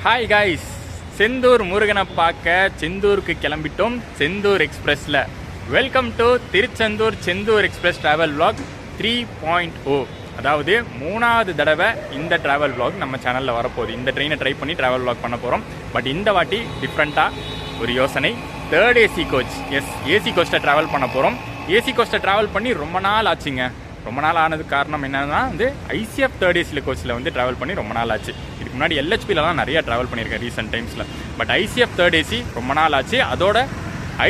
Hi guys, Senthur முருகனை பார்க்க செந்தூருக்கு கிளம்பிட்டோம். செந்தூர் எக்ஸ்பிரஸில் welcome to Tiruchendur Senthur express travel vlog 3.0. அதாவது 3வது தடவை இந்த ட்ராவல் vlog நம்ம சேனலில் வரப்போகுது. இந்த ட்ரெயினை ட்ரை பண்ணி ட்ராவல் vlog பண்ண போகிறோம். பட் இந்த வாட்டி டிஃப்ரெண்ட்டாக ஒரு யோசனை. 3rd AC கோச், ஏசி கோச்சில் ட்ராவல் பண்ண போகிறோம். ஏசி கோச்சில் ட்ராவல் பண்ணி ரொம்ப நாள் ஆச்சுங்க. ரொம்ப நாள் ஆனதுக்கு காரணம் என்னன்னா ICF 3rd AC கோச்சில் ட்ராவல் பண்ணி ரொம்ப நாள் ஆச்சு. இதுக்கு முன்னாடி LHPல தான் நிறைய ட்ராவல் பண்ணியிருக்கேன் ரீசெண்ட் டைம்ஸில். பட் ICF 3rd AC ரொம்ப நாள் ஆச்சு. அதோட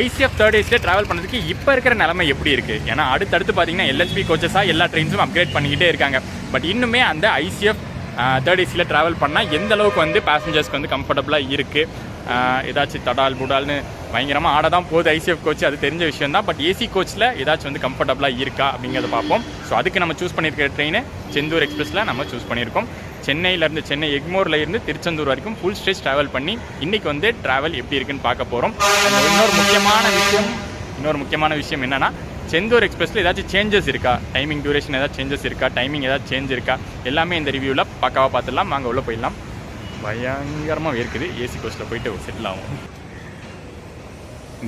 ICF 3rd ACல ட்ராவல் பண்ணதுக்கு இப்போ இருக்கிற நிலைமை எப்படி இருக்குது? ஏன்னா அடுத்தடுத்து பார்த்தீங்கன்னா LHP கோச்சஸாக எல்லா ட்ரெயின்ஸும் அப்கிரேட் பண்ணிக்கிட்டே இருக்காங்க. பட் இன்னுமே அந்த ICF 3rd ACல ட்ராவல் பண்ணால் எந்த அளவுக்கு பேசஞ்சர்ஸ்க்கு கம்ஃபர்டபுளாக இருக்குது, ஏதாச்சும் தடால் புடால்னு பயங்கரமாக ஆட தான் போகுது ICF கோச், அது தெரிஞ்ச விஷயம் தான். பட் ஏசி கோச்சில் ஏதாச்சும் கம்ஃபர்டபுளாக இருக்கா அப்படிங்கிறத பார்ப்போம். ஸோ அதுக்கு நம்ம சூஸ் பண்ணியிருக்கிற ட்ரெயின் செந்தூர் எக்ஸ்பிரஸில் நம்ம சூஸ் பண்ணியிருக்கோம். சென்னையிலேருந்து சென்னை எக்மோரில் இருந்து திருச்செந்தூர் வரைக்கும் ஃபுல் ஸ்ட்ரெச் ட்ராவல் பண்ணி இன்றைக்கி ட்ராவல் எப்படி இருக்குன்னு பார்க்க போகிறோம். இன்னொரு முக்கியமான விஷயம் என்னென்னா, செந்தூர் எக்ஸ்பிரஸில் ஏதாச்சும் சேஞ்சஸ் இருக்கா, டைமிங் டியூரேஷன் ஏதாச்சும் சேஞ்சஸ் இருக்கா, டைமிங் ஏதாச்சும் சேஞ்ச் இருக்கா, எல்லாமே இந்த ரிவ்யூவில் பக்காவாக பார்த்துடலாம். நாங்கள் உள்ளே போயிடலாம். பயங்கரமாக இருக்குது. ஏசி கோச்சில் போயிட்டு செட்டில் ஆகும்.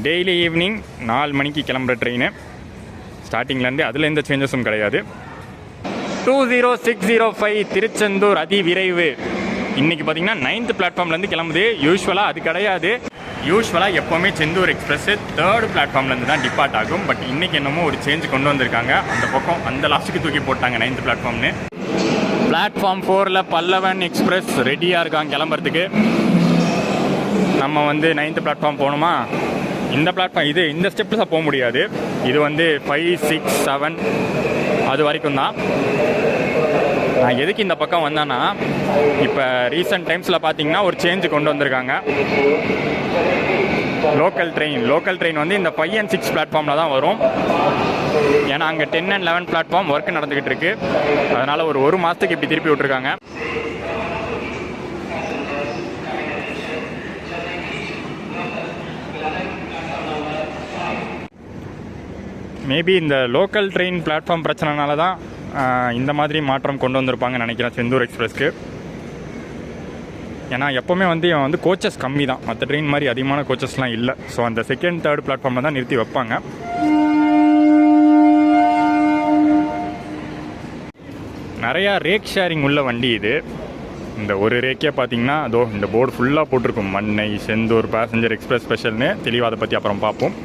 டெய்லி ஈவினிங் 4 மணிக்கு கிளம்புற ட்ரெயின் ஸ்டார்டிங்லேருந்து அதில் எந்த சேஞ்சஸும் கிடையாது. 20605 திருச்செந்தூர் அதிவிரைவு. இன்றைக்கி பார்த்தீங்கன்னா 9th பிளாட்ஃபார்ம்லேருந்து கிளம்புது. யூஸ்வலாக அது கிடையாது. யூஸ்வலாக எப்போவுமே செந்தூர் எக்ஸ்பிரஸ் 3rd பிளாட்ஃபார்ம்லேருந்து தான் டிபார்ட் ஆகும். பட் இன்றைக்கி என்னமோ ஒரு சேஞ்ச் கொண்டு வந்திருக்காங்க. அந்த பக்கம் அந்த லாஸ்ட்டுக்கு தூக்கி போட்டாங்க 9th பிளாட்ஃபார்ம்னு. பிளாட்ஃபார்ம் 4ல் பல்லவன் எக்ஸ்பிரஸ் ரெடியாக இருக்காங்க கிளம்புறதுக்கு. நம்ம 9th பிளாட்ஃபார்ம் போகணுமா? இந்த பிளாட்ஃபார்ம் இந்த ஸ்டெப்ஸாக போக முடியாது. இது 5, 6, 7 அது வரைக்கும் தான். நான் எதுக்கு இந்த பக்கம் வந்தேன்னா, இப்போ ரீசெண்ட் டைம்ஸில் பார்த்தீங்கன்னா ஒரு சேஞ்சு கொண்டு வந்திருக்காங்க. லோக்கல் ட்ரெயின் இந்த 5 and 6 பிளாட்ஃபார்மில் தான் வரும். ஏன்னா அங்கே 10 and 11 பிளாட்ஃபார்ம் ஒர்க் நடந்துக்கிட்டு இருக்கு. அதனால் ஒரு மாதத்துக்கு இப்படி திருப்பி விட்ருக்காங்க. மேபி இந்த லோக்கல் ட்ரெயின் பிளாட்ஃபார்ம் பிரச்சனைனால தான் இந்த மாதிரி மாற்றம் கொண்டு வந்திருப்பாங்கன்னு நினைக்கிறேன் செந்தூர் எக்ஸ்பிரஸ்க்கு. ஏன்னா எப்போவுமே இவன் கோச்சஸ் கம்மி தான், மற்ற ட்ரெயின் மாதிரி அதிகமான கோச்சஸ்லாம் இல்லை. ஸோ அந்த 2nd, 3rd பிளாட்ஃபார்மில் தான் நிறுத்தி வைப்பாங்க. நிறையா ரேக் ஷேரிங் உள்ள வண்டி இது. இந்த ஒரு ரேக்கே பார்த்தீங்கன்னா இந்த போர்டு ஃபுல்லாக போட்டிருக்கும், மண்ணை செந்தூர் பேசஞ்சர் எக்ஸ்பிரஸ் ஸ்பெஷல்னு. தெளிவாக அதை பற்றி அப்புறம் பார்ப்போம்.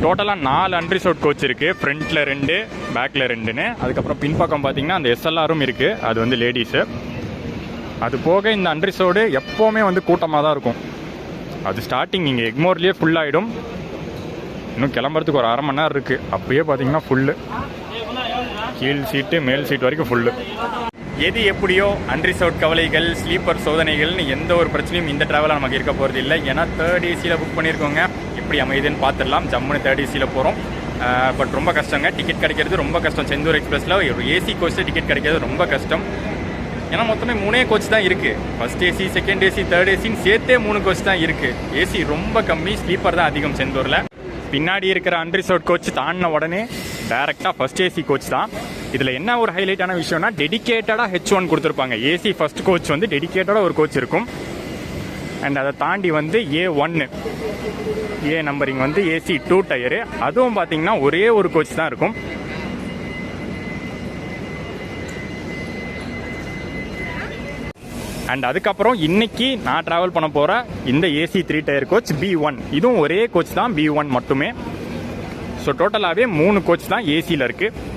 டோட்டலாக 4 அன்ரிசர்வ்ட் கோச் இருக்குது. ஃப்ரண்ட்டில் 2, பேக்கில் 2ன்னு. அதுக்கப்புறம் பின்பக்கம் பார்த்தீங்கன்னா அந்த SLRம் இருக்குது. அது லேடிஸு. அது போக இந்த அன்ரிசர்வ்டு எப்போவுமே கூட்டமாக தான் இருக்கும். அது ஸ்டார்டிங் இங்கே எக்மோர்லேயே ஃபுல்லாகிடும். இன்னும் கிளம்புறதுக்கு ஒரு 1/2 மணி நேரம் இருக்குது. அப்பயே பார்த்தீங்கன்னா ஃபுல்லு, கீழ் சீட்டு மேல் சீட் வரைக்கும் ஃபுல்லு. எது எப்படியோ அன்ரிசர்வ்ட் கவலைகள், ஸ்லீப்பர் சோதனைகள்னு எந்த ஒரு பிரச்சனையும் இந்த ட்ராவலில் நமக்கு இருக்க போகிறது இல்லை. ஏன்னா 3rd ACயில் புக் பண்ணியிருக்கோங்க. எப்படி அமையுதுன்னு பார்த்துடலாம். ஜம்முன்னு 3rd ACயில் போகிறோம். பட் ரொம்ப கஷ்டங்க, டிக்கெட் கிடைக்கிறது ரொம்ப கஷ்டம். செந்தூர் எக்ஸ்பிரஸில் ஒரு ஏசி கோச்சில் டிக்கெட் கிடைக்கிறது ரொம்ப கஷ்டம். ஏன்னா மொத்தமே 3 கோச் தான் இருக்குது. First AC, 2nd AC, 3rd ACன்னு சேர்த்தே 3 கோச் தான் இருக்குது. ஏசி ரொம்ப கம்மி, ஸ்லீப்பர் தான் அதிகம் செந்தூரில். பின்னாடி இருக்கிற அன்ரிசர்வ்ட் கோச் தாண்டின உடனே டேரெக்டாக ஃபர்ஸ்ட் AC கோச் தான். இதில் என்ன ஒரு ஹைலைட்டான விஷயம்னா, டெடிக்கேட்டடாக H1 கொடுத்துருப்பாங்க. ஏசி ஃபர்ஸ்ட் கோச் டெடிக்கேட்டடாக ஒரு கோச் இருக்கும். அண்ட் அதை தாண்டி A1 ஏ நம்பரிங் AC 2 டயரு. அதுவும் பார்த்தீங்கன்னா ஒரே ஒரு கோச் தான் இருக்கும். அண்ட் அதுக்கப்புறம் இன்னைக்கு நான் ட்ராவல் பண்ண போகிற இந்த AC 3 டயர் கோச் B1, இதுவும் ஒரே கோச் தான், B1 மட்டுமே. ஸோ டோட்டலாகவே 3 கோச் தான் ஏசியில் இருக்குது.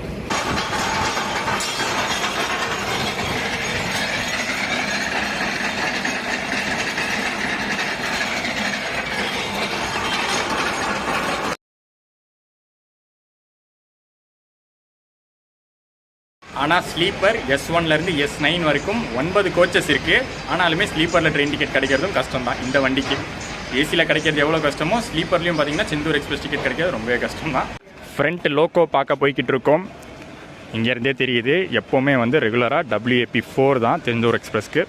ஆனால் ஸ்லீப்பர் S1லேருந்து S9 வரைக்கும் 9 கோச்சஸ் இருக்குது. ஆனாலுமே ஸ்லீப்பரில் ட்ரெயின் டிக்கெட் கிடைக்கிறதும் கஷ்டம் தான் இந்த வண்டிக்கு. ஏசியில் கிடைக்கிறது எவ்வளோ கஷ்டமோ, ஸ்லீப்பர்லேயும் பார்த்தீங்கன்னா செந்தூர் எக்ஸ்பிரஸ் டிக்கெட் கிடைக்கிறது ரொம்பவே கஷ்டம் தான். ஃப்ரண்ட் லோக்கோ பார்க்க போய்கிட்டு இருக்கோம். இங்கேருந்தே தெரியுது எப்போவுமே ரெகுலராக WAP4 தான் செந்தூர் எக்ஸ்பிரஸ்க்கு.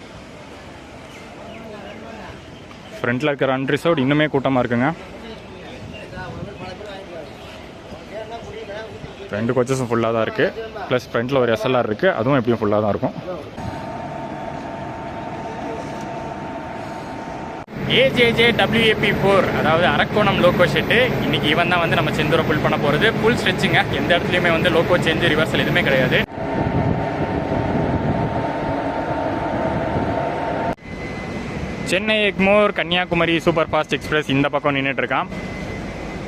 ஃப்ரண்ட்டில் இருக்கிற அன்ரிசர்வ்ட் இன்னுமே கூட்டமாக இருக்குங்க. 2 கோச்சஸும் ஃபுல்லாக தான் இருக்குது. ப்ளஸ் ஃப்ரண்ட்டில் ஒரு SLR இருக்குது, அதுவும் எப்படியும் ஃபுல்லாக தான் இருக்கும். AJJWAP4, அதாவது அரக்கோணம் லோக்கோ ஷெட்டு. இன்னைக்கு இவன் தான் வந்து நம்ம செந்தூரை புல் பண்ண போகிறது. ஃபுல் ஸ்ட்ரெச்சுங்க, எந்த இடத்துலையுமே வந்து லோக்கோ சேஞ்சு ரிவர்சல் எதுவுமே கிடையாது. Chennai Egmore Kanniyakumari super fast express இந்த பக்கம் நின்றுட்டுருக்கான்.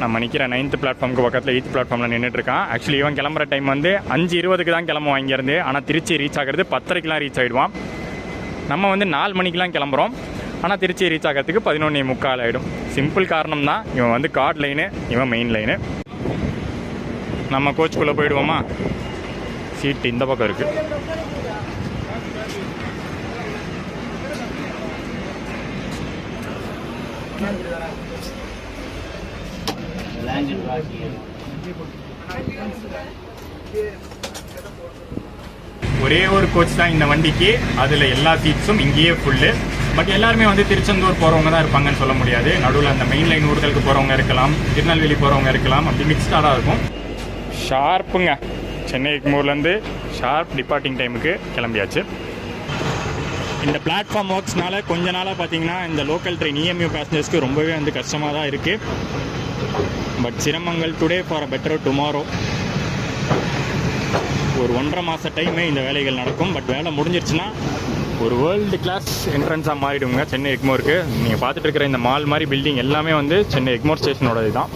நம்ம நிற்கிற 9th பிளாட்ஃபார்முக்கு பக்கத்தில் 8th பிளாட்ஃபார்மில் நின்றுட்டுருக்கான். ஆக்சுவலி இவன் கிளம்புற டைம் வந்து 5:20க்கு தான் கிளம்புவான் இங்கேருந்து. ஆனால் திருச்சி ரீச் ஆகிறது 10:30க்கெலாம் ரீச் ஆகிடுவான். நம்ம வந்து 4 மணிக்கெலாம் கிளம்புறோம். ஆனால் திருச்சி ரீச் ஆகிறதுக்கு 11:45 ஆகிடும். சிம்பிள் காரணம் தான், இவன் வந்து கார்ட் லைனு, இவன் மெயின் லைனு. நம்ம கோச்சுக்குள்ளே போயிடுவோமா? சீட்டு இந்த பக்கம் இருக்குது. ஒரே ஒரு கோச் தான் இந்த வண்டிக்கு, அதில் எல்லா சீட்ஸும் இங்கேயே ஃபுல்லு. பட் எல்லாருமே வந்து திருச்செந்தூர் போகிறவங்க தான் இருப்பாங்கன்னு சொல்ல முடியாது. நடுவில் அந்த மெயின் லைன் ஊர்களுக்கு போகிறவங்க இருக்கலாம், திருநெல்வேலி போகிறவங்க இருக்கலாம், அப்படி மிக்ஸ்டாக தான் இருக்கும். ஷார்ப்புங்க, சென்னை எக்மோர்லேருந்து ஷார்ப் டிபார்ட்டிங் டைமுக்கு கிளம்பியாச்சு. இந்த பிளாட்ஃபார்ம் ஒர்க்ஸ்னால கொஞ்ச நாளாக பார்த்தீங்கன்னா இந்த லோக்கல் ட்ரெயின் EMU பேசஞ்சர்ஸ்க்கு ரொம்பவே வந்து கஷ்டமாக தான் இருக்குது. பட் சிரமங்கள் today for a better tomorrow. ஒரு 1.5 மாத டைமே இந்த வேலைகள் நடக்கும். பட் வேலை முடிஞ்சிருச்சுன்னா ஒரு வேர்ல்டு கிளாஸ் என்ட்ரன்ஸாக மாறிடுங்க சென்னை எக்மோருக்கு. நீங்கள் பார்த்துட்டு இருக்கிற இந்த மால் மாதிரி பில்டிங் எல்லாமே வந்து சென்னை எக்மோர் ஸ்டேஷனோடது தான்.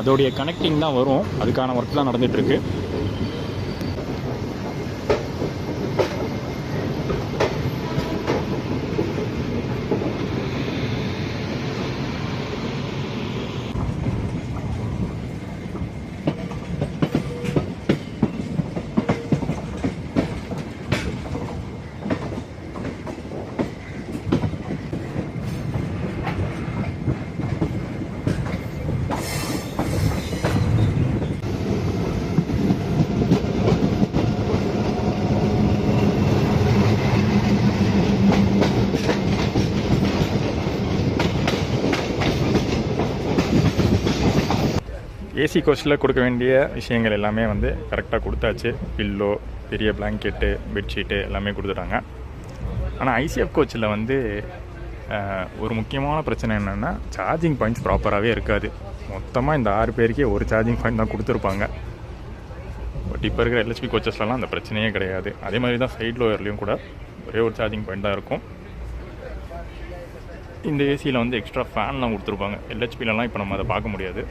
அதோடைய கனெக்டிங் தான் வரும், அதுக்கான ஒர்க் தான் நடந்துகிட்ருக்கு. ஏசி கோச்சில் கொடுக்க வேண்டிய விஷயங்கள் எல்லாமே வந்து கரெக்டாக கொடுத்தாச்சு. பில்லோ, பெரிய பிளாங்கெட்டு, பெட்ஷீட்டு எல்லாமே கொடுத்துட்டாங்க. ஆனால் ICF கோச்சில் வந்து ஒரு முக்கியமான பிரச்சனை என்னென்னா சார்ஜிங் பாயிண்ட்ஸ் ப்ராப்பராகவே இருக்காது. மொத்தமாக இந்த 6 பேருக்கே ஒரு சார்ஜிங் பாயிண்ட் தான் கொடுத்துருப்பாங்க. பட் இப்போ இருக்கிற LHP கோச்சஸ்லாம் அந்த பிரச்சனையே கிடையாது. அதே மாதிரி தான் சைட் லோயர்லேயும் கூட ஒரே ஒரு சார்ஜிங் பாயிண்ட் தான் இருக்கும். இந்த ஏசியில் வந்து எக்ஸ்ட்ரா ஃபேன்லாம் கொடுத்துருப்பாங்க. LHPலலாம் இப்போ நம்ம அதை பார்க்க முடியாது.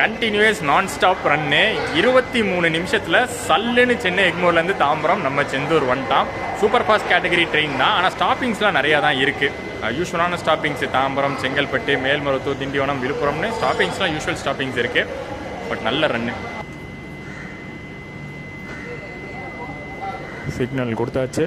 கண்டினியூஸ் நான் ஸ்டாப் ரன்னு 23 நிமிஷத்தில் சல்லுன்னு சென்னை எக்மோர்லேருந்து தாம்பரம் நம்ம செந்தூர் வந்துட்டான். சூப்பர் ஃபாஸ்ட் கேட்டகரி ட்ரெயின் தான், ஆனால் ஸ்டாப்பிங்ஸ்லாம் நிறையா தான் இருக்குது. யூஸ்வலான ஸ்டாப்பிங்ஸ் தாம்பரம், செங்கல்பட்டு, மேல்மருவத்தூர், திண்டிவனம், விழுப்புரம்னு ஸ்டாப்பிங்ஸ்லாம் யூஸ்வல் ஸ்டாப்பிங்ஸ் இருக்குது. பட் நல்ல ரன்னு. சிக்னல் கொடுத்தாச்சு.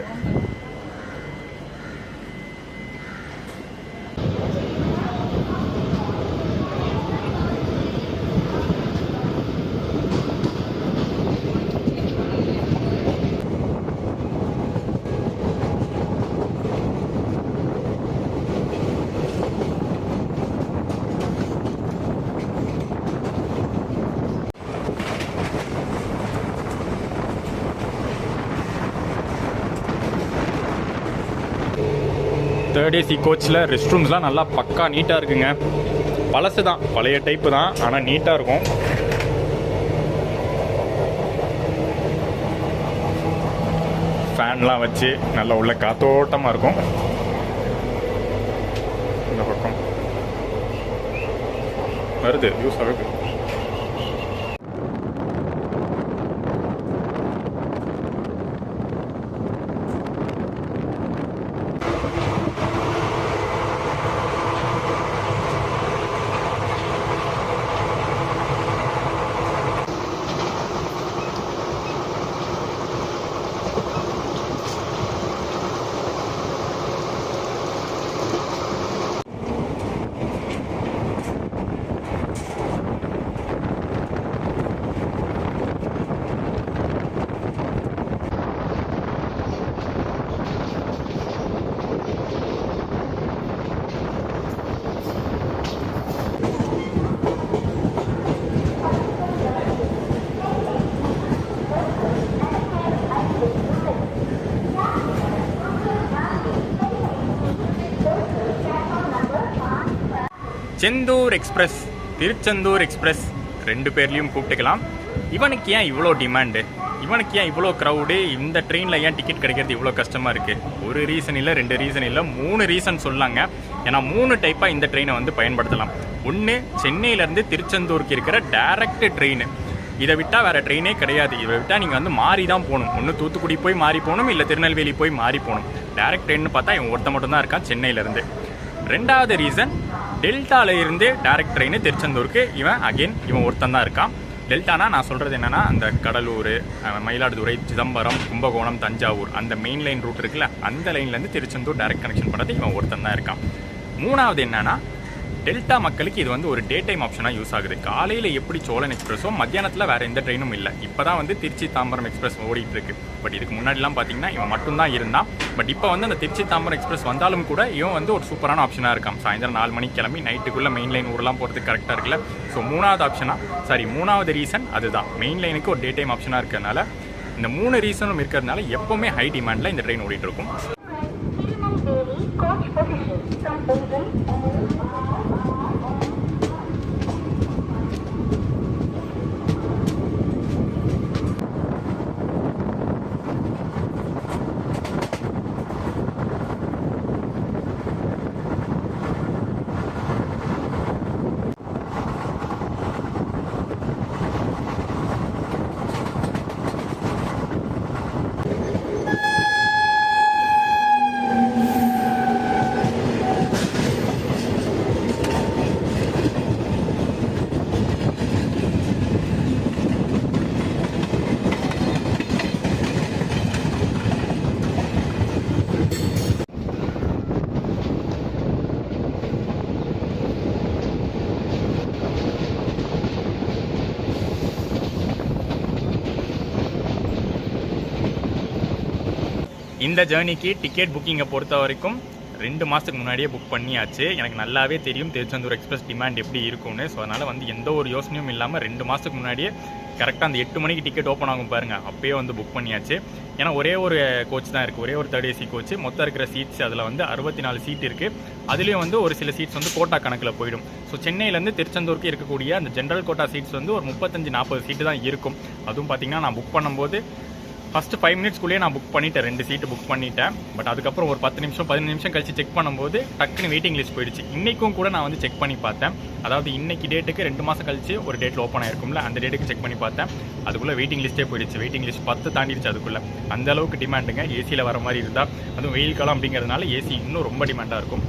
தேர்ட் ஏசி கோச்சில் ரெஸ்ட் ரூம்ஸ்லாம் நல்லா பக்கா நீட்டாக இருக்குங்க. பழசு தான், பழைய டைப்பு தான், ஆனால் நீட்டாக இருக்கும். ஃபேன்லாம் வச்சு நல்லா உள்ள காத்தோட்டமாக இருக்கும். இந்த பக்கம் வருது யூஸ் ஆகுது. செந்தூர் எக்ஸ்பிரஸ், திருச்செந்தூர் எக்ஸ்பிரஸ் 2 பேர்லையும் கூப்பிட்டுக்கலாம். இவனுக்கு ஏன் இவ்வளோ டிமாண்டு, இவனுக்கு ஏன் இவ்வளோ க்ரௌடு, இந்த ட்ரெயினில் ஏன் டிக்கெட் கிடைக்கிறது இவ்வளோ கஷ்டமாக இருக்குது? ஒரு ரீசன் இல்லை, 2 ரீசன் இல்லை, 3 ரீசன் சொல்லாங்க. ஏன்னா 3 டைப்பாக இந்த ட்ரெயினை வந்து பயன்படுத்தலாம். ஒன்று, சென்னையிலேருந்து திருச்செந்தூருக்கு இருக்கிற டைரக்ட் ட்ரெயின். இதை விட்டால் வேறு ட்ரெயினே கிடையாது. இதை விட்டால் நீங்கள் வந்து மாறி தான் போகணும். ஒன்று தூத்துக்குடி போய் மாறி போகணும், இல்லை திருநெல்வேலி போய் மாறி போகணும். டைரக்ட் ட்ரெயின்னு பார்த்தா இவன் ஒருத்த மட்டும்தான் இருக்கான் சென்னையிலேருந்து. 2வது ரீசன், டெல்டாவில் இருந்து டைரக்ட் ட்ரெயின் திருச்செந்தூருக்கு இவன் ஒருத்தன் தான் இருக்கான். டெல்டானா நான் சொல்கிறது என்னென்னா, அந்த கடலூர், மயிலாடுதுறை, சிதம்பரம், கும்பகோணம், தஞ்சாவூர் அந்த மெயின் லைன் ரூட் இருக்குல்ல, அந்த லைன்லேருந்து திருச்செந்தூர் டைரக்ட் கனெக்ஷன் பண்ணது இவன் ஒருத்தன் தான் இருக்கான். 3வது என்னென்னா, டெல்டா மக்களுக்கு இது வந்து ஒரு டே டைம் ஆப்ஷனாக யூஸ் ஆகுது. காலையில் எப்படி சோழன் எக்ஸ்பிரஸோ மத்தியானத்தில் வேறு எந்த ட்ரெயினும் இல்லை. இப்போ தான் வந்து திருச்சி தாம்பரம் எக்ஸ்பிரஸ் ஓடிட்டு இருக்கு. பட் இதுக்கு முன்னாடிலாம் பார்த்தீங்கன்னா இவன் மட்டும்தான் இருந்தான். பட் இப்போ வந்து அந்த திருச்சி தாம்பரம் எக்ஸ்பிரஸ் வந்தாலும் கூட இவன் வந்து ஒரு சூப்பரான ஆப்ஷனாக இருக்கான். சாயந்தரம் 4 மணிக்கு கிளம்பி நைட்டுக்குள்ளே மெயின் லைன் ஊரெலாம் போகிறதுக்கு கரெக்டாக இருக்குல்ல. ஸோ 3வது ரீசன் அதுதான், மெயின் லைனுக்கு ஒரு டே டைம் ஆப்ஷனாக இருக்கிறதுனால. இந்த 3 ரீசனும் இருக்கிறதுனால எப்போவுமே ஹை டிமாண்டில் இந்த ட்ரெயின் ஓடிட்டு இருக்கும். இந்த ஜேர்னிக்கு டிக்கெட் புக்கிங்கை பொறுத்த வரைக்கும் 2 மாதத்துக்கு முன்னாடியே புக் பண்ணியாச்சு. எனக்கு நல்லாவே தெரியும் திருச்செந்தூர் எக்ஸ்பிரஸ் டிமாண்ட் எப்படி இருக்கும்னு. ஸோ அதனால் வந்து எந்த ஒரு யோசனையும் இல்லாமல் 2 மாதத்துக்கு முன்னாடியே கரெக்டாக அந்த 8 மணிக்கு டிக்கெட் ஓப்பன் ஆகும் பாருங்கள், அப்போயே வந்து புக் பண்ணியாச்சு. ஏன்னா ஒரே ஒரு கோச் தான் இருக்குது, ஒரே ஒரு 3rd AC கோச். மொத்தம் இருக்கிற சீட்ஸ் அதில் வந்து 64 சீட் இருக்குது. அதுலேயும் வந்து ஒரு சில சீட்ஸ் வந்து கோட்டா கணக்கில் போயிடும். ஸோ சென்னையிலேருந்து திருச்செந்தூருக்கு இருக்கக்கூடிய அந்த ஜென்ரல் கோட்டா சீட்ஸ் வந்து ஒரு 35-40 சீட்டு தான் இருக்கும். அதுவும் பார்த்திங்கன்னா நான் புக் பண்ணும்போது ஃபஸ்ட்டு 5 மினிட்ஸ்க்குள்ளேயே நான் புக் பண்ணிட்டேன், 2 சீட்டு புக் பண்ணிட்டேன். பட் அதுக்கப்புறம் ஒரு 10 நிமிஷம் 15 நிமிஷம் கழிச்சு செக் பண்ணும்போது டக்குன்னு வெயிட்டிங் லிஸ்ட் போயிடுச்சு. இன்றைக்கும் கூட நான் வந்து செக் பண்ணி பார்த்தேன். அதாவது இன்னைக்கு டேட்டுக்கு 2 மாதம் கழிச்சு ஒரு டேட்டில் ஓப்பன் ஆயிருக்கும்ல, அந்த டேட்டுக்கு செக் பண்ணி பார்த்தேன். அதுக்குள்ளே வெயிட்டிங் லிஸ்ட்டே போயிடுச்சு. Waiting list 10 தாண்டிடுச்சு. அதுக்குள்ளே அந்த அளவுக்கு டிமாண்டுங்க. ஏசியில் வர மாதிரி இருந்தால், அதுவும் வெயில் காலம் அப்படிங்கிறதுனால ஏசி இன்னும் ரொம்ப டிமாண்டாக இருக்கும்.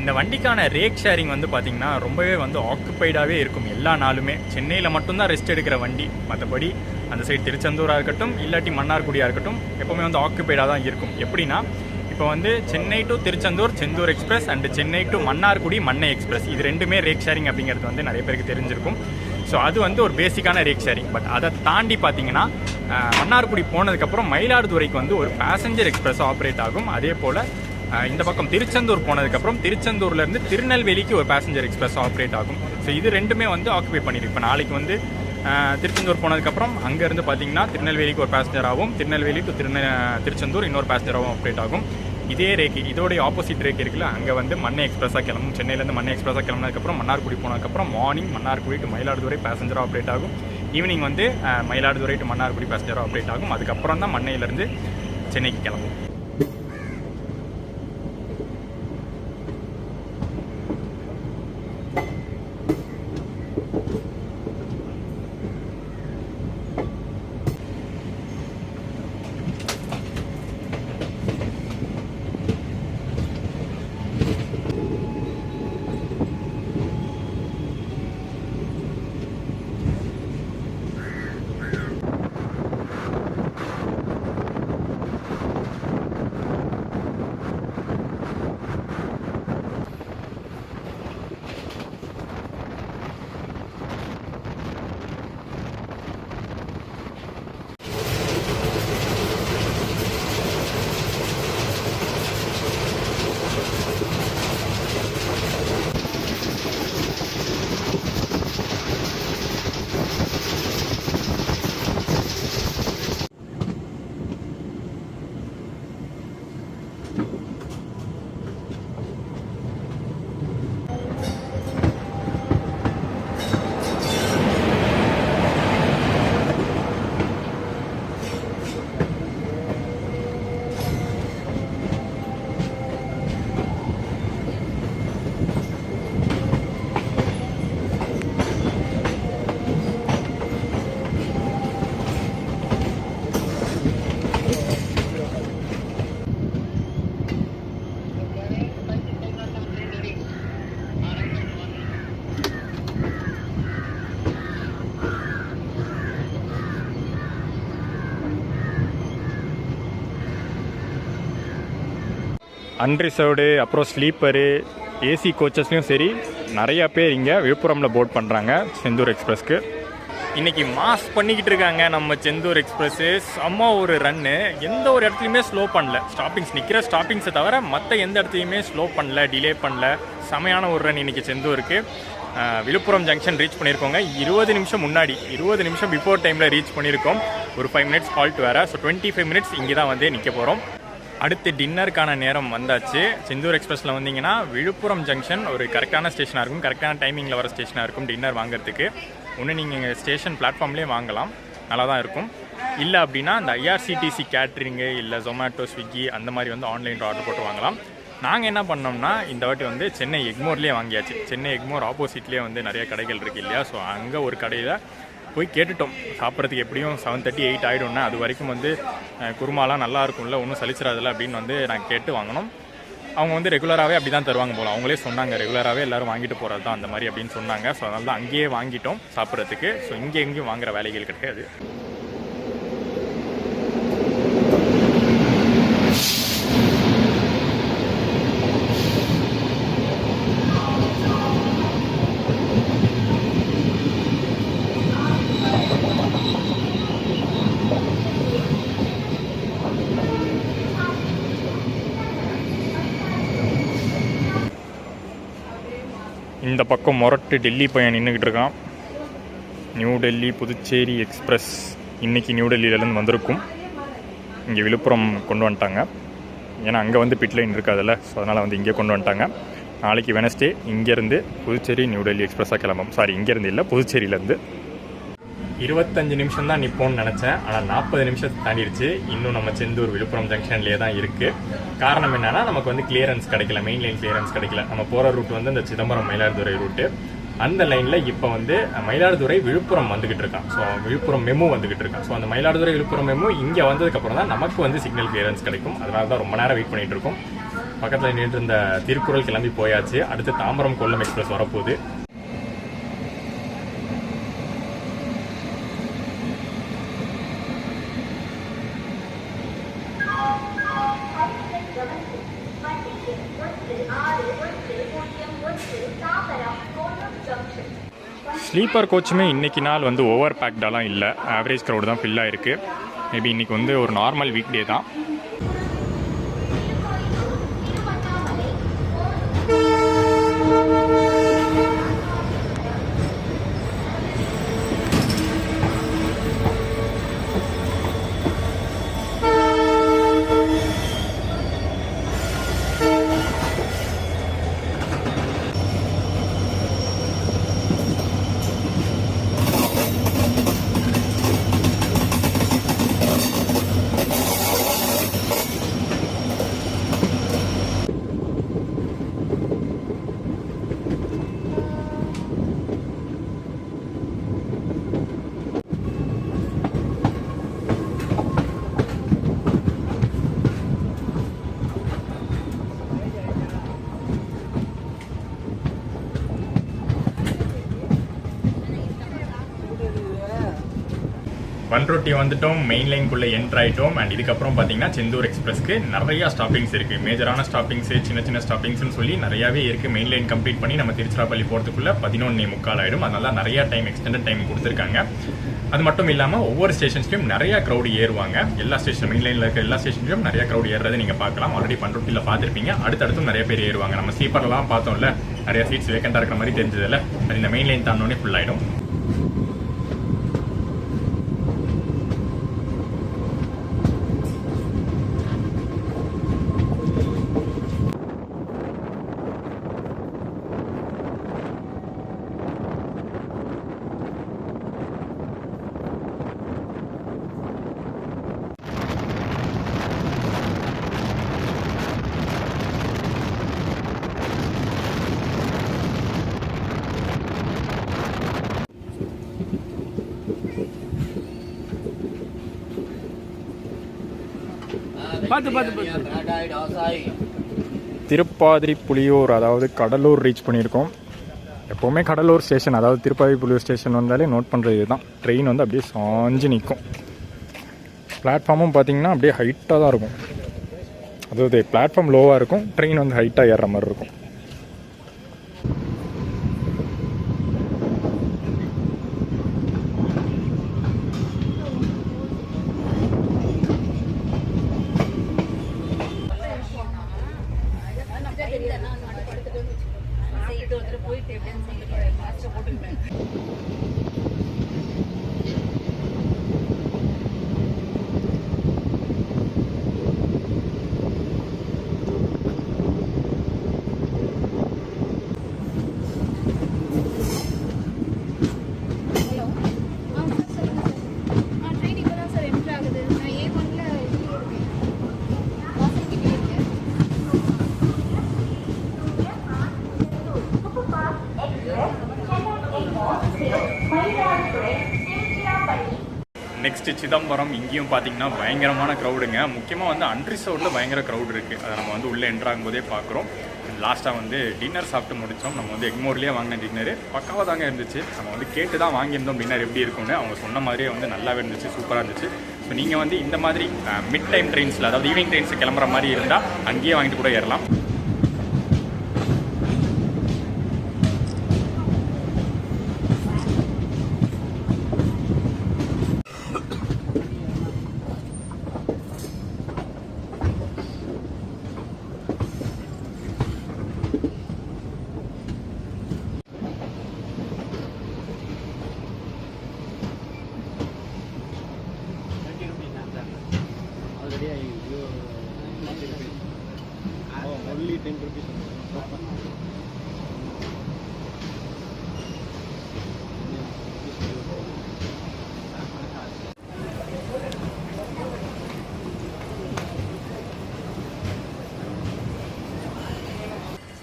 இந்த வண்டிக்கான ரேக் ஷேரிங் வந்து பார்த்திங்கன்னா ரொம்பவே வந்து ஆக்குப்பைடாகவே இருக்கும் எல்லா நாளுமே. சென்னையில் மட்டும்தான் ரெஸ்ட் எடுக்கிற வண்டி, மற்றபடி அந்த சைடு திருச்செந்தூராக இருக்கட்டும் இல்லாட்டி மன்னார்குடியாக இருக்கட்டும் எப்போவுமே வந்து ஆக்குப்பைடாக தான் இருக்கும். எப்படின்னா இப்போ வந்து Chennai to Tiruchendur Senthur express and Chennai to Mannargudi Mannai express, இது 2மே ரேக் ஷேரிங் அப்படிங்கிறது வந்து நிறைய பேருக்கு தெரிஞ்சிருக்கும். ஸோ அது வந்து ஒரு பேசிக்கான ரேக் ஷேரிங். பட் அதை தாண்டி பார்த்தீங்கன்னா மன்னார்குடி போனதுக்கப்புறம் மயிலாடுதுறைக்கு வந்து ஒரு பேசஞ்சர் எக்ஸ்பிரஸ் ஆப்ரேட் ஆகும். அதே போல் இந்த பக்கம் திருச்செந்தூர் போனதுக்கப்புறம் திருச்செந்தூர்லேருந்து திருநெல்வேலிக்கு ஒரு பேசஞ்சர் எக்ஸ்பிரஸ் ஆப்ரேட் ஆகும். ஸோ இது 2மே வந்து ஆக்குபை பண்ணியிருக்கு. இப்போ நாளைக்கு வந்து திருச்செந்தூர் போனதுக்கப்புறம் அங்கேருந்து பார்த்தீங்கன்னா திருநெல்வேலிக்கு ஒரு பேசஞ்சர் ஆகும், திருநெல்வேலி டு திருச்செந்தூர் இன்னொரு பேசஞ்சராகவும் ஆப்ரேட் ஆகும். இதே ரேக்கு, இதோடைய ஆப்போசிட் ரேக் இருக்குல்ல, அங்கே வந்து மன்னை எக்ஸ்பிரஸாக கிளம்பும். சென்னையிலேருந்து மன்னை எக்ஸ்பிரஸாக கிளம்புனதுக்கப்புறம் மன்னார்குடி போனதுக்கப்புறம் மார்னிங் மன்னார்குடி டு மயிலாடுதுறை பேசஞ்சராக ஆப்ரேட் ஆகும். ஈவினிங் வந்து மயிலாடுதுறை டு மன்னார்குடி பேசஞ்சராக ஆப்ரேட் ஆகும். அதுக்கப்புறம் தான் மன்னையிலேருந்து சென்னைக்கு கிளம்பும். அன்ரிசர்வ்டு அப்புறம் ஸ்லீப்பரு ஏசி கோச்சஸ்லையும் சரி நிறையா பேர் இங்கே விழுப்புரமில் போட் பண்ணுறாங்க செந்தூர் எக்ஸ்பிரஸ்க்கு. இன்றைக்கி மாஸ் பண்ணிக்கிட்டு இருக்காங்க நம்ம செந்தூர் எக்ஸ்பிரஸ்ஸு. செம்ம ஒரு ரன்னு, எந்த ஒரு இடத்துலையுமே ஸ்லோ பண்ணல. ஸ்டாப்பிங்ஸ் நிற்கிற ஸ்டாப்பிங்ஸை தவிர மற்ற எந்த இடத்துலையுமே ஸ்லோ பண்ணல, டிலே பண்ணல. செமையான ஒரு ரன் இன்றைக்கி செந்தூருக்கு. விழுப்புரம் ஜங்ஷன் ரீச் பண்ணியிருக்கோங்க 20 நிமிஷம் முன்னாடி, 20 நிமிஷம் பிஃபோர் டைமில் ரீச் பண்ணியிருக்கோம். ஒரு 5 மினிட்ஸ் ஹால்ட் வேறு. ஸோ 25 மினிட்ஸ் இங்கே தான் வந்து நிற்க போகிறோம். அடுத்து டின்னருக்கான நேரம் வந்தாச்சு. செந்தூர் எக்ஸ்பிரஸில் வந்தீங்கன்னா விழுப்புரம் ஜங்ஷன் ஒரு கரெக்டான ஸ்டேஷனாக இருக்கும், கரெக்டான டைமிங்கில் வர ஸ்டேஷனாக இருக்கும் டின்னர் வாங்குறதுக்கு. ஒன்று நீங்கள் ஸ்டேஷன் பிளாட்ஃபார்ம்லேயே வாங்கலாம், நல்லா தான் இருக்கும். இல்லை அப்படின்னா அந்த ஐஆர்சிடிசி கேட்ரிங்கு இல்லை ஜொமேட்டோ ஸ்விக்கி அந்த மாதிரி வந்து ஆன்லைனில் ஆர்டர் போட்டு வாங்கலாம். நாங்கள் என்ன பண்ணோம்னா இந்த வாட்டி வந்து சென்னை எக்மோர்லேயே வாங்கியாச்சு. சென்னை எக்மோர் ஆப்போசிட்லேயே வந்து நிறைய கடைகள் இருக்குது இல்லையா. ஸோ அங்கே ஒரு கடையில் போய் கேட்டுட்டோம். சாப்பிட்றதுக்கு எப்படியும் 7:30 8 ஆகிடும்னா அது வரைக்கும் வந்து குருமாலாம் நல்லா இருக்கும்ல, ஒன்றும் சலிச்சிடாதில்ல அப்படின்னு வந்து நாங்கள் கேட்டு வாங்கினோம். அவங்க வந்து ரெகுலராகவே அப்படி தான் தருவாங்க போல். அவங்களே சொன்னாங்க ரெகுலராகவே எல்லோரும் வாங்கிட்டு போகிறது தான் அந்த மாதிரி அப்படின்னு சொன்னாங்க. ஸோ அதனால தான் அங்கேயே வாங்கிட்டோம் சாப்பிட்றதுக்கு. ஸோ இங்கே எங்கேயும் வாங்குகிற வேலைகள் கிடையாது. இந்த பக்கம் மொரட்டு டெல்லி பையன் நின்றுக்கிட்டு இருக்கான். நியூ டெல்லி புதுச்சேரி எக்ஸ்பிரஸ் இன்றைக்கி நியூ டெல்லியிலேருந்து வந்திருக்கும். இங்கே விழுப்புரம் கொண்டு வந்துட்டாங்க. ஏன்னா அங்கே வந்து பிட் லைன் இருக்காதுல்ல. ஸோ அதனால் வந்து இங்கே கொண்டு வந்துட்டாங்க. நாளைக்கு வெனஸ்டே இங்கேருந்து புதுச்சேரி நியூ டெல்லி எக்ஸ்பிரஸாக கிளம்பும். சாரி, இங்கேருந்து இல்லை, புதுச்சேரியிலேருந்து. 25 நிமிஷம் தான் நிற்போம்னு நினச்சேன். ஆனால் 40 நிமிஷத்தை தாண்டிடுச்சு. இன்னும் நம்ம செந்தூர் விழுப்புரம் ஜங்ஷன்லேயே தான் இருக்குது. காரணம் என்னென்னா நமக்கு வந்து கிளியரன்ஸ் கிடைக்கல, மெயின் லைன் கிளியரன்ஸ் கிடைக்கல. நம்ம போகிற ரூட் வந்து இந்த சிதம்பரம் மயிலாடுதுறை ரூட்டு. அந்த லைனில் இப்போ வந்து மயிலாடுதுறை விழுப்புரம் வந்துக்கிட்டு இருக்கான். ஸோ விழுப்புரம் மெமு வந்துக்கிட்டு இருக்கான். ஸோ அந்த மயிலாடுதுறை விழுப்புரம் மெமு இங்கே வந்ததுக்கப்புறம் தான் நமக்கு வந்து சிக்னல் கிளியரன்ஸ் கிடைக்கும். அதனால தான் ரொம்ப நேரம் வெயிட் பண்ணிகிட்டு இருக்கோம். பக்கத்தில் நின்று இருந்த திருக்குறள் கிளம்பி போயாச்சு. அடுத்து தாம்பரம் கொல்லம் எக்ஸ்பிரஸ் வரப்போகுது. ஸ்லீப்பர் கோச்சுமே இன்றைக்கி நாள் வந்து ஓவர் பேக்டாலாம் இல்லை, ஆவரேஜ் க்ரௌடு தான் ஃபில் ஆகிருக்கு. மேபி இன்றைக்கி வந்து ஒரு நார்மல் வீக் டே தான். பண்ருட்டி வந்துட்டோம், மெயின் லைனுக்குள்ளே என்ட்ரு ஆகிட்டோம். அண்ட் இதுக்கப்புறம் பார்த்தீங்கன்னா செந்தூர் எக்ஸ்பிரஸ்க்கு நிறையா ஸ்டாப்பிங்ஸ் இருக்குது. மேஜரான ஸ்டாப்பிங்ஸு, சின்ன சின்ன ஸ்டாப்பிங்ஸ்னு சொல்லி நிறையாவே இருக்குது. மெயின் லைன் கம்ப்ளீட் பண்ணி நம்ம திருச்சிராப்பள்ளி போகிறதுக்குள்ளே 11:45 ஆகிடும். அதனால நிறையா டைம் எக்ஸ்டெண்டட் டைம் கொடுத்துருக்காங்க. அது மட்டும் இல்லாமல் ஒவ்வொரு ஸ்டேஷன்ஸ்லையும் நிறையா க்ரௌடு ஏறுவாங்க. எல்லா ஸ்டேஷன் மெயின் லைனில் இருக்க எல்லா ஸ்டேஷன்லையும் நிறையா க்ரௌடு ஏறுறதை நீங்கள் பார்க்கலாம். ஆல்ரெடி பண்ருட்டியில் பார்த்துருப்பீங்க. அடுத்தடுத்தும் நிறைய பேர் ஏறுவாங்க. நம்ம ஸ்லீப்பர்லாம் பார்த்தோம்ல, நிறையா சீட்ஸ் வேக்கண்டாக இருக்கிற மாதிரி தெரிஞ்சதில்ல. அது இந்த மெயின் லைன் தாண்டோடனே ஃபுல் ஆகிடும். திருப்பாதிரி புலியூர், அதாவது கடலூர் ரீச் பண்ணியிருக்கோம். எப்போவுமே கடலூர் ஸ்டேஷன், அதாவது திருப்பாதிரி புலியூர் ஸ்டேஷன் வந்தாலே நோட் பண்ணுறது இதுதான். ட்ரெயின் வந்து அப்படியே சாஞ்சு நிற்கும். பிளாட்ஃபார்மும் பார்த்திங்கன்னா அப்படியே ஹைட்டாக தான் இருக்கும். அதாவது பிளாட்ஃபார்ம் லோவாக இருக்கும், ட்ரெயின் வந்து ஹைட்டாக ஏறுற மாதிரி இருக்கும். நெக்ஸ்ட்டு சிதம்பரம். இங்கேயும் பார்த்தீங்கன்னா பயங்கரமான க்ரௌடுங்க. முக்கியமாக வந்து அன்ரிசர்வ்டில் பயங்கர க்ரௌட் இருக்குது. அதை நம்ம வந்து உள்ளே என்ட்ராகும் போதே பார்க்குறோம். லாஸ்ட்டாக வந்து டின்னர் சாப்பிட்டு முடித்தோம். நம்ம வந்து எக்மோர்லேயே வாங்கின டின்னரு பக்காவாக தாங்க இருந்துச்சு. நம்ம வந்து கேட்டு தான் வாங்கியிருந்தோம் டின்னர் எப்படி இருக்கும்னு. அவங்க சொன்ன மாதிரியே வந்து நல்லாவே இருந்துச்சு, சூப்பராக இருந்துச்சு. ஸோ நீங்கள் வந்து இந்த மாதிரி மிட் டைம் ட்ரெயின்ஸில், அதாவது ஈவினிங் ட்ரெயின்ஸ் கிளம்புற மாதிரி இருந்தால் அங்கேயே வாங்கிட்டு கூட ஏறலாம். only 10 rupees.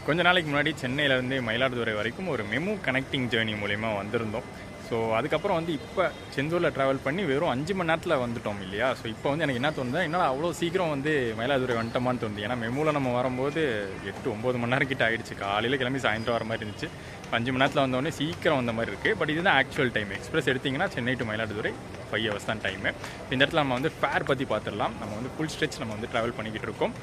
கொஞ்ச நாளைக்கு முன்னாடி சென்னையிலேருந்து மயிலாடுதுறை வரைக்கும் ஒரு மெமு கனெக்டிங் ஜேர்னி மூலிமா வந்திருந்தோம். ஸோ அதுக்கப்புறம் வந்து இப்போ செந்தூரில் ட்ராவல் பண்ணி வெறும் 5 மணி நேரத்தில் வந்துட்டோம் இல்லையா. ஸோ இப்போ வந்து எனக்கு என்ன தோணுது, என்னால் அவ்வளோ சீக்கிரம் வந்து மயிலாடுதுறை வந்துட்டோமான்னு தோணுது. ஏன்னா மெமுவில் நம்ம வரும்போது 8-9 மணி நேரம் கிட்ட ஆகிடுச்சு. காலையில் கிளம்பி சாயந்தரம் வர மாதிரி இருந்துச்சு. 5 மணி நேரத்தில் வந்தோடனே சீக்கிரம் வந்த மாதிரி இருக்குது. பட் இதுதான் ஆக்சுவல் டைம். எக்ஸ்பிரஸ் எடுத்திங்கன்னா சென்னை டு மயிலாடுதுறை 5 hours தான் டைமு. இந்த இடத்துல நம்ம வந்து ஃபேர் பற்றி பார்த்துடலாம். நம்ம வந்து ஃபுல் ஸ்ட்ரெச் நம்ம வந்து ட்ராவல் பண்ணிக்கிட்டு இருக்கோம்.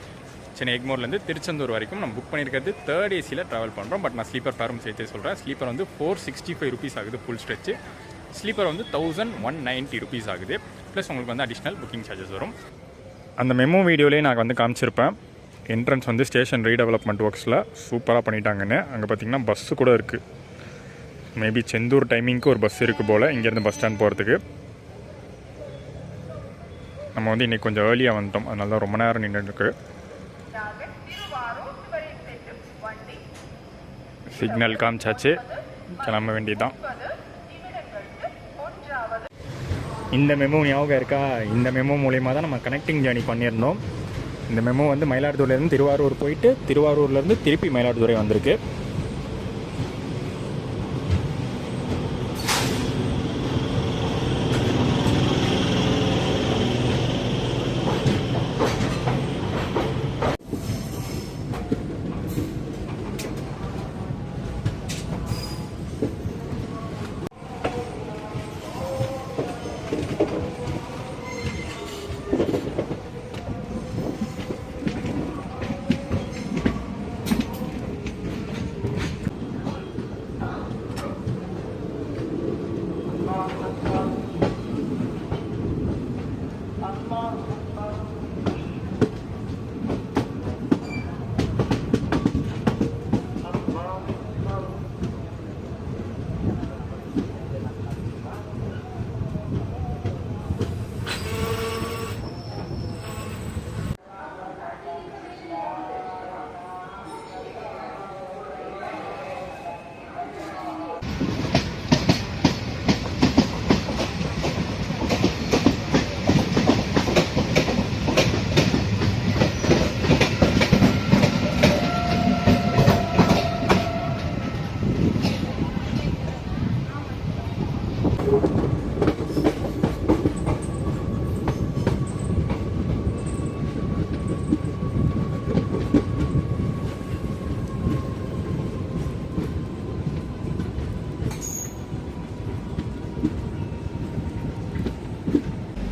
சென்னை எக்மோர்லேருந்து திருச்செந்தூர் வரைக்கும் நம்ம புக் பண்ணியிருக்கிறது 3rd AC ட்ராவல் பண்ணுறோம். பட் நான் ஸ்லீப்பர் ஃபேரும் சேர்த்து சொல்கிறேன். ஸ்லீப்பர் வந்து 465 rupees ஆகுது ஃபுல் ஸ்ட்ரெச்சு. ஸ்லீப்பர் வந்து 1190 rupees ஆகுது. ப்ளஸ் உங்களுக்கு வந்து அடிஷ்னல் புக்கிங் சார்ஜஸ் வரும். அந்த மெமோ வீடியோலேயே நான் வந்து காமிச்சிருப்பேன். என்ட்ரன்ஸ் வந்து ஸ்டேஷன் ரீடெவலப்மெண்ட் ஒர்க்ஸில் சூப்பராக பண்ணிட்டாங்கன்னு. அங்கே பார்த்திங்கன்னா பஸ்ஸு கூட இருக்குது. மேபி செந்தூர் டைமிங்க்கு ஒரு பஸ் இருக்குது போல் இங்கேருந்து பஸ் ஸ்டாண்ட் போகிறதுக்கு. நம்ம வந்து இன்றைக்கி கொஞ்சம் ஏர்லியாக வந்துட்டோம், அதனால தான் ரொம்ப நேரம் நின்றுருக்கு. சிக்னல் காமிச்சாச்சு, கிளம்ப வேண்டியதுதான். இந்த மெமோ ஞாபகம் இருக்கா? இந்த மெமோ மூலிமா தான் நம்ம கனெக்டிங் ஜேர்னி பண்ணியிருந்தோம். இந்த மெமோ வந்து மயிலாடுதுறையிலேருந்து திருவாரூர் போயிட்டு திருவாரூர்லேருந்து திருப்பி மயிலாடுதுறை வந்திருக்கு.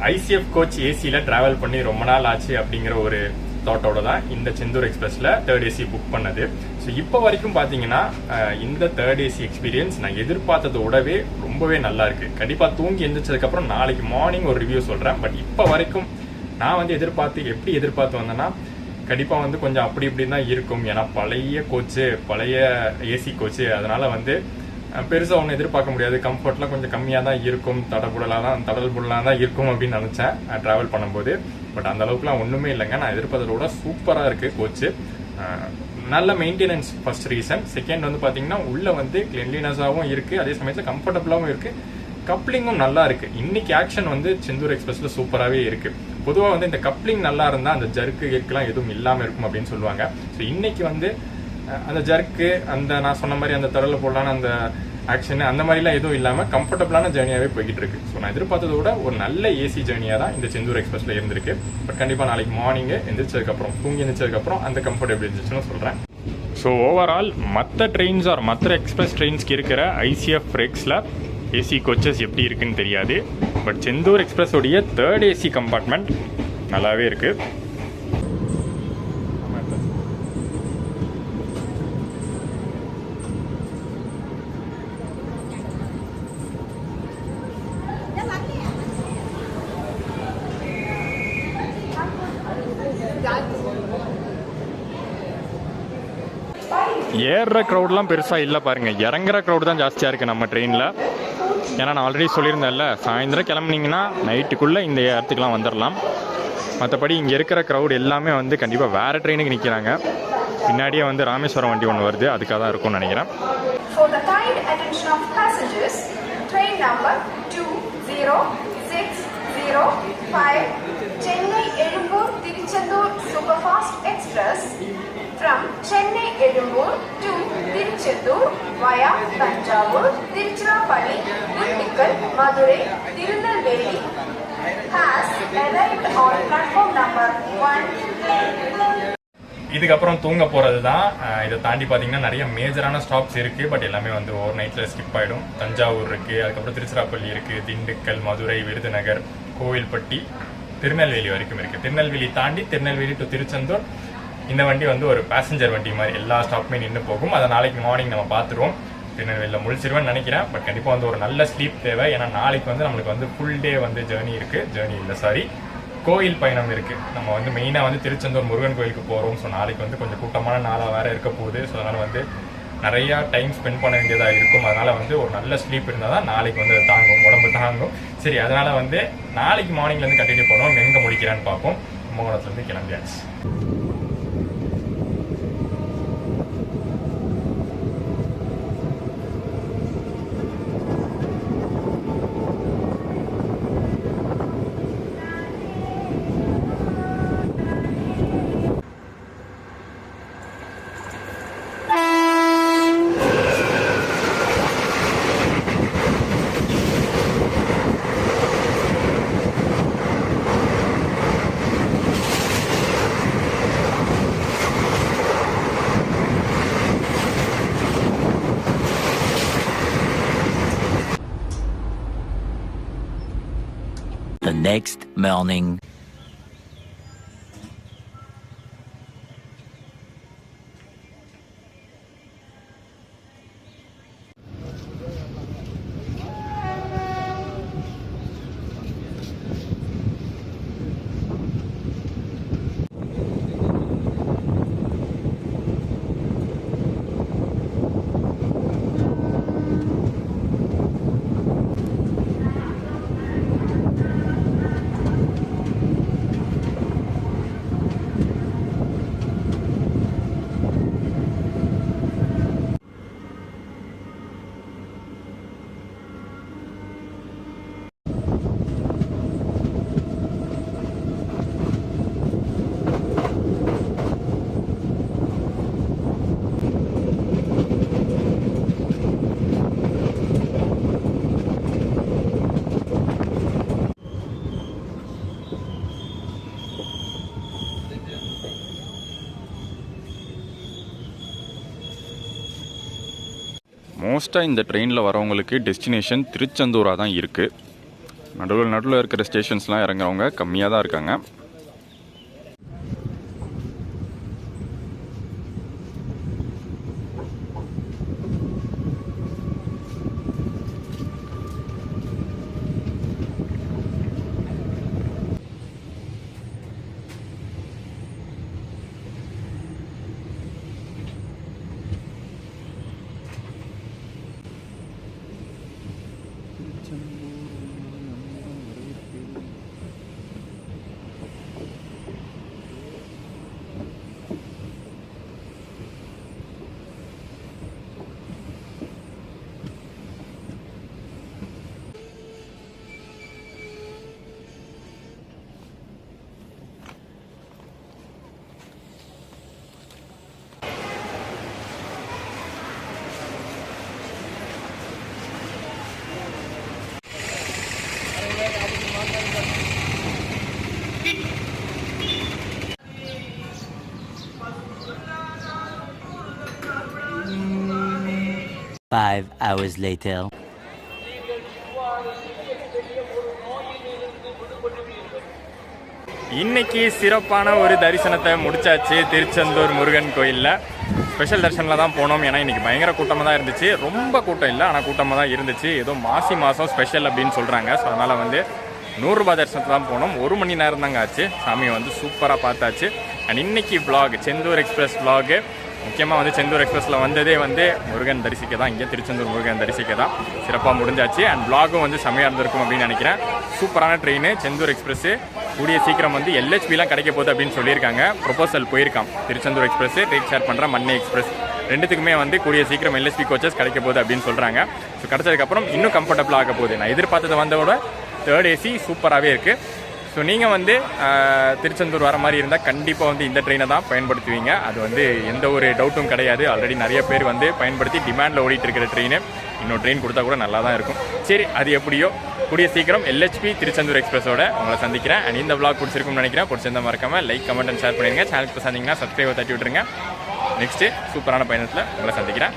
ஐசிஎஃப் கோச் ஏசியில் ட்ராவல் பண்ணி ரொம்ப நாள் ஆச்சு அப்படிங்கிற ஒரு தாட்டோட தான் இந்த செந்தூர் எக்ஸ்பிரஸில் தேர்ட் ஏசி புக் பண்ணது. ஸோ இப்போ வரைக்கும் பார்த்தீங்கன்னா இந்த தேர்ட் ஏசி எக்ஸ்பீரியன்ஸ் நான் எதிர்பார்த்ததை விடவே ரொம்பவே நல்லா இருக்கு. கண்டிப்பாக தூங்கி எந்திரிச்சதுக்கப்புறம் நாளைக்கு மார்னிங் ஒரு ரிவ்யூ சொல்கிறேன். பட் இப்போ வரைக்கும் நான் வந்து எதிர்பார்த்து வந்தேன்னா கண்டிப்பாக வந்து கொஞ்சம் அப்படி இப்படி தான் இருக்கும். ஏன்னா பழைய கோச்சு, பழைய ஏசி கோச்சு, அதனால வந்து பெருசாக ஒன்றும் எதிர்பார்க்க முடியாது. கம்ஃபர்ட்லாம் கொஞ்சம் கம்மியாக தான் இருக்கும், தடல் புடலாக தான் இருக்கும் அப்படின்னு நினச்சேன் ட்ராவல் பண்ணும்போது. பட் அந்த அளவுக்குலாம் ஒன்றுமே இல்லைங்க. நான் எதிர்பார்த்ததோட சூப்பராக இருக்குது கோச்சு. நல்ல மெயின்டெனன்ஸ் ஃபர்ஸ்ட் ரீசன். செகண்ட் வந்து பார்த்தீங்கன்னா உள்ளே வந்து கிளென்லினஸாகவும் இருக்குது, அதே சமயத்தில் கம்ஃபர்டபுளாகவும் இருக்குது. கப்ளிங்கும் நல்லா இருக்குது. இன்னைக்கு ஆக்ஷன் வந்து செந்தூர் எக்ஸ்பிரஸில் சூப்பராகவே இருக்குது. பொதுவாக வந்து இந்த கப்ளிங் நல்லா இருந்தால் அந்த ஜர்க்கு கேட்கலாம் எதுவும் இல்லாமல் இருக்கும் அப்படின்னு சொல்லுவாங்க. ஸோ இன்னைக்கு வந்து அந்த ஜர்க்கு, அந்த நான் சொன்ன மாதிரி அந்த தடலை போடலான அந்த ஆக்ஷன், அந்த மாதிரிலாம் எதுவும் இல்லாமல் கம்ஃபர்டபுளான ஜேர்னியாகவே போய்கிட்டு இருக்கு. ஸோ நான் எதிர்பார்த்ததை விட ஒரு நல்ல ஏசி ஜேர்னியாக தான் இந்த செந்தூர் எக்ஸ்பிரஸில் இருந்திருக்கு. பட் கண்டிப்பாக நாளைக்கு மார்னிங்கு தூங்கி எந்திரிச்சதுக்கப்புறம் அந்த கம்ஃபர்ட் எப்படி இருந்துச்சுன்னு சொல்கிறேன். ஸோ ஓவரால் மற்ற ட்ரெயின்ஸ் ஆர் மற்ற எக்ஸ்பிரஸ் ட்ரெயின்ஸ்க்கு இருக்கிற ஐசிஎஃப் ஃப்ரெக்ஸில் ஏசி கோச்சஸ் எப்படி இருக்குன்னு தெரியாது. பட் செந்தூர் எக்ஸ்பிரஸோடைய தேர்ட் ஏசி கம்பார்ட்மெண்ட் நல்லாவே இருக்குது. ஏறுற க்ரௌட்லாம் பெருசாக இல்லை பாருங்கள், இறங்குற க்ரௌட் தான் ஜாஸ்தியாக இருக்குது நம்ம ட்ரெயினில். ஏன்னா நான் ஆல்ரெடி சொல்லியிருந்தேன்ல, சாயந்தரம் கிளம்புனீங்கன்னா நைட்டுக்குள்ளே இந்த இடத்துக்குலாம் வந்துடலாம். மற்றபடி இங்கே இருக்கிற க்ரௌட் எல்லாமே வந்து கண்டிப்பாக வேறு ட்ரெயினுக்கு நிற்கிறாங்க. பின்னாடியே வந்து ராமேஸ்வரம் வண்டி ஒன்று வருது, அதுக்காக தான் இருக்கும்னு நினைக்கிறேன். Train number 20605 Chennai Edumbur Tiruchendur Superfast Express from Chennai Edumbur to Tiruchendur via Tanjavur, Tiruchirappalli, Dindigul, Madurai, Tirunelveli has arrived on platform number 1. இதுக்கப்புறம் தூங்க போகிறது தான். இதை தாண்டி பார்த்தீங்கன்னா நிறைய மேஜரான ஸ்டாப்ஸ் இருக்குது. பட் எல்லாமே வந்து ஓவர் நைட்டில் ஸ்கிப் ஆகிடும். தஞ்சாவூர் இருக்குது, அதுக்கப்புறம் திருச்சிராப்பள்ளி இருக்குது, திண்டுக்கல், மதுரை, விருதுநகர், கோவில்பட்டி, திருநெல்வேலி வரைக்கும் இருக்குது. திருநெல்வேலி தாண்டி திருநெல்வேலி டு திருச்செந்தூர் இந்த வண்டி வந்து ஒரு பேசஞ்சர் வண்டி மாதிரி எல்லா ஸ்டாப்புமே நின்று போகும். அதை நாளைக்கு மார்னிங் நம்ம பார்த்துருவோம். திருநெல்வேலியில் முடிச்சிருவேன்னு நினைக்கிறேன். பட் கண்டிப்பாக வந்து ஒரு நல்ல ஸ்லீப் தேவை. ஏன்னா நாளைக்கு வந்து நம்மளுக்கு வந்து ஃபுல் டே வந்து கோயில் பயணம் இருக்குது. நம்ம வந்து மெயினாக வந்து திருச்செந்தூர் முருகன் கோயிலுக்கு போகிறோம். ஸோ நாளைக்கு வந்து கொஞ்சம் கூட்டமான நாளாக வேறு இருக்க போகுது. ஸோ அதனால் வந்து நிறையா டைம் ஸ்பெண்ட் பண்ண வேண்டியதாக இருக்கும். அதனால் வந்து ஒரு நல்ல ஸ்லீப் இருந்தால் தான் நாளைக்கு வந்து அது தாங்கும், உடம்பு தாங்கும். சரி, அதனால் வந்து நாளைக்கு மார்னிங்லேருந்து கண்டினியூ பண்ணுவோம். எங்கே முடிக்கிறான்னு பார்ப்போம். கும்பகோணத்துலேருந்து கிளம்பியாச்சு. The next morning. மோஸ்ட்டாக இந்த ட்ரெயினில் வரவங்களுக்கு டெஸ்டினேஷன் திருச்செந்தூராக தான் இருக்குது. நடுவில் இருக்கிற ஸ்டேஷன்ஸ்லாம் இறங்குறவங்க கம்மியாக தான் இருக்காங்க. 5 hours later. இன்னைக்கு சிறப்பான ஒரு தரிசனத்தை முடிச்சாச்சு திருச்செந்தூர் முருகன் கோயிலில். ஸ்பெஷல் தரிசனில் தான் போனோம். ஏன்னா இன்றைக்கி பயங்கர கூட்டமாக தான் இருந்துச்சு. ரொம்ப கூட்டம் இல்லை, ஆனால் கூட்டமாக தான் இருந்துச்சு. ஏதோ மாசி மாதம் ஸ்பெஷல் அப்படின்னு சொல்கிறாங்க. ஸோ அதனால் வந்து 100 ரூபாய் தரிசனத்தை தான் போனோம். 1 மணி நேரம் தாங்க ஆச்சு. சாமியை வந்து சூப்பராக பார்த்தாச்சு. அண்ட் இன்னைக்கு vlog செந்தூர் எக்ஸ்பிரஸ் vlog முக்கியமாக வந்து செந்தூர் எக்ஸ்பிரஸில் வந்ததே வந்து முருகன் தரிசிக்க தான். இங்கே திருச்செந்தூர் முருகன் தரிசிக்க தான் சிறப்பாக முடிஞ்சாச்சு. அண்ட் vlogகும் வந்து செம்மையாக இருந்திருக்கும் அப்படின்னு நினைக்கிறேன். சூப்பரான ட்ரெயின் செந்தூர் எக்ஸ்பிரஸ். கூடிய சீக்கிரம் வந்து எல்ஹெச்பிலாம் கிடைக்க போகுது அப்படின்னு சொல்லியிருக்காங்க. ப்ரொபோசல் போயிருக்கான். திருச்செந்தூர் எக்ஸ்பிரஸ் ரேட் ஷேர் பண்ணுற மண்ணை எக்ஸ்பிரஸ் ரெண்டுத்துக்குமே வந்து கூடிய சீக்கிரம் எல்ஹெச்பி கோச்சஸ் கிடைக்க போகுது அப்படின்னு சொல்கிறாங்க. ஸோ கிடைச்சதுக்கப்புறம் இன்னும் கம்ஃபர்டபுளாக ஆக போகுது. நான் எதிர்பார்த்தது வந்தோட 3rd AC சூப்பராகவே இருக்குது. ஸோ நீங்கள் வந்து திருச்செந்தூர் வர மாதிரி இருந்தால் கண்டிப்பாக வந்து இந்த ட்ரெயினை தான் பயன்படுத்துவீங்க. அது வந்து எந்த ஒரு டவுட்டும் கிடையாது. ஆல்ரெடி நிறைய பேர் வந்து பயன்படுத்தி டிமாண்டில் ஓடிட்டு இருக்கிற ட்ரெயின். இன்னொரு ட்ரெயின் கொடுத்தா கூட நல்லா தான் இருக்கும். சரி, அது எப்படியோ கூடிய சீக்கிரம் எல்ஹெச்பி திருச்செந்தூர் எக்ஸ்பிரஸோட உங்களை சந்திக்கிறேன். அண்ட் இந்த vlog பிடிச்சிருக்கும்னு நினைக்கிறேன். பிடிச்சிருந்தா மறக்காமல் லைக், கமெண்ட் அண்ட் ஷேர் பண்ணிடுங்க. சேனலுக்கு சந்திங்கன்னா சப்ஸ்கிரைப் தட்டி விட்டுருங்க. நெக்ஸ்ட்டு சூப்பரான பயணத்தில் உங்களை சந்திக்கிறேன்.